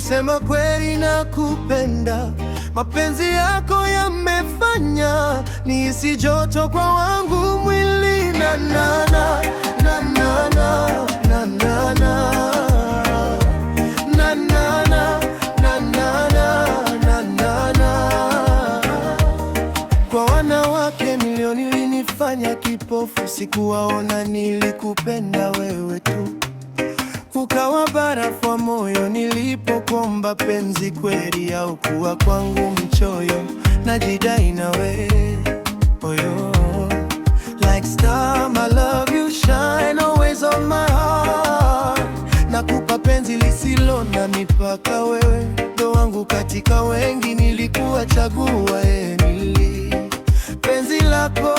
kusema kweli nakupenda. Mapenzi yako yamefanya nihisi joto kwa wangu mwili. Na na na na na na na na na fanya kipofu, sikuwaona, nilikupenda wewe tu. Ukawa barafu wa moyo nilipokuomba penzi kweli, au kuwa kwangu mchoyo, najidai na wewe oyo. Like star, my love you shine always on my heart. Nakupa penzi lisilo na mipaka, wewe ndo wangu katika wengi, nilikuwa chagua Emily. Penzi lako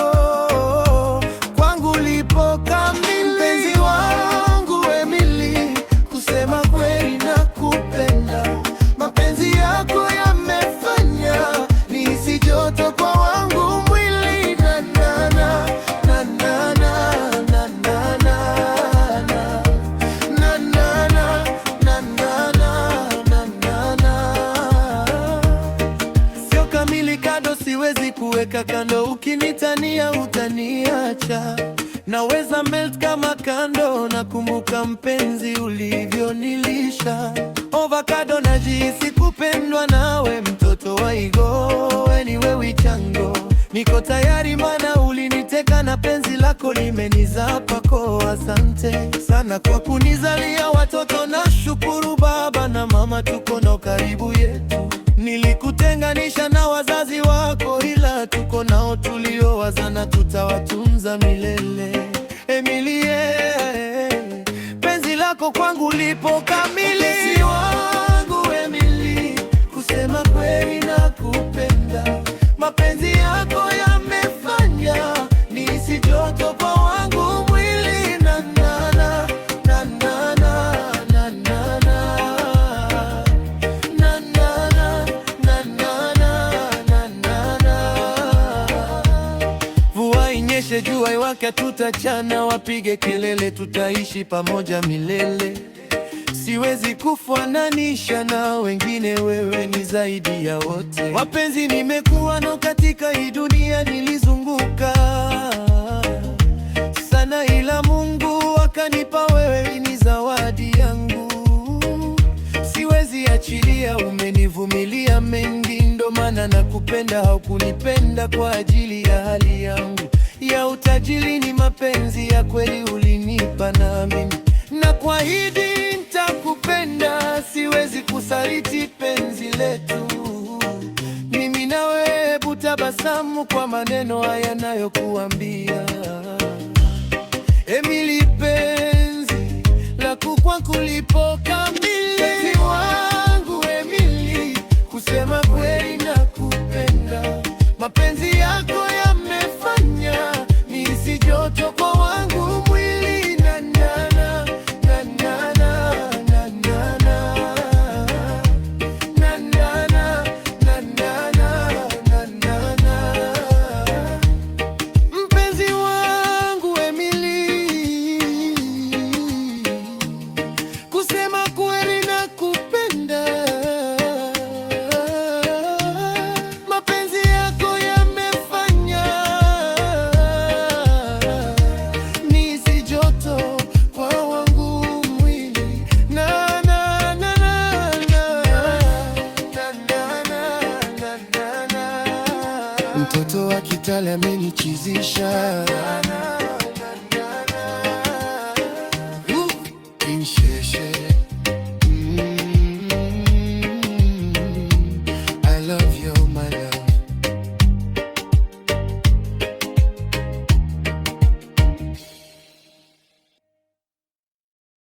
kwangu lipo kamili, mpenzi wangu Emily, kusema kweli nakupenda. Mapenzi yako yamefanya nihisi joto kwa wangu mwili. Na na na na na na na na na. Sio kamili kado, siwezi kuweka kando, ukinitania utaniacha. Naweza melt kama kando, nakumbuka mpenzi ulivyonilisha. Avocado najihisi kupendwa nawe, mtoto wa Igo, ni wewe chango. Niko tayari mana uliniteka na penzi lako limenizaa kwako. Asante sana kwa kunizalia watoto, na shukuru baba na mama, tuko na karibu yetu. Nilikutenganisha na wazazi wako, ila tuko nao tuliowazana, tutawatunza milele. Emily, penzi lako kwangu lipo kamili. Penzi wangu Emily, kusema kweli nakupenda. Mapenzi yako yamefanya nihisi joto kwa wangu mwili. Na na na na na na na jua iwake, tutachana, wapige kelele, tutaishi pamoja milele. Siwezi kufananisha na wengine, wewe ni zaidi ya wote. Wapenzi nimekuwa nao katika hii dunia, nilizunguka sana, ila Mungu akanipa wewe, ni zawadi yangu. Siwezi achilia, umenivumilia mengi, ndo maana nakupenda. Haukunipenda kwa ajili ya hali yangu ya utajiri, ni mapenzi ya kweli ulinipa, na mimi nakuahidi nitakupenda. Siwezi kusaliti penzi letu, mimi na wewe. Tabasamu kwa maneno haya nayokuambia, Emily, penzi lako kwangu lipo kamili. Penzi wangu Emily, kusema kweli nakupenda. Mapenzi yako yamefanya nihisi joto kwa wangu mwili. Na na na na na na na na na. Mpenzi wangu Emily, kusema kweli nakupenda. Mapenzi yako yamefanya nihisi joto kwa wangu mwili. Na na na na na. Mtoto wa Kitale amenichizisha.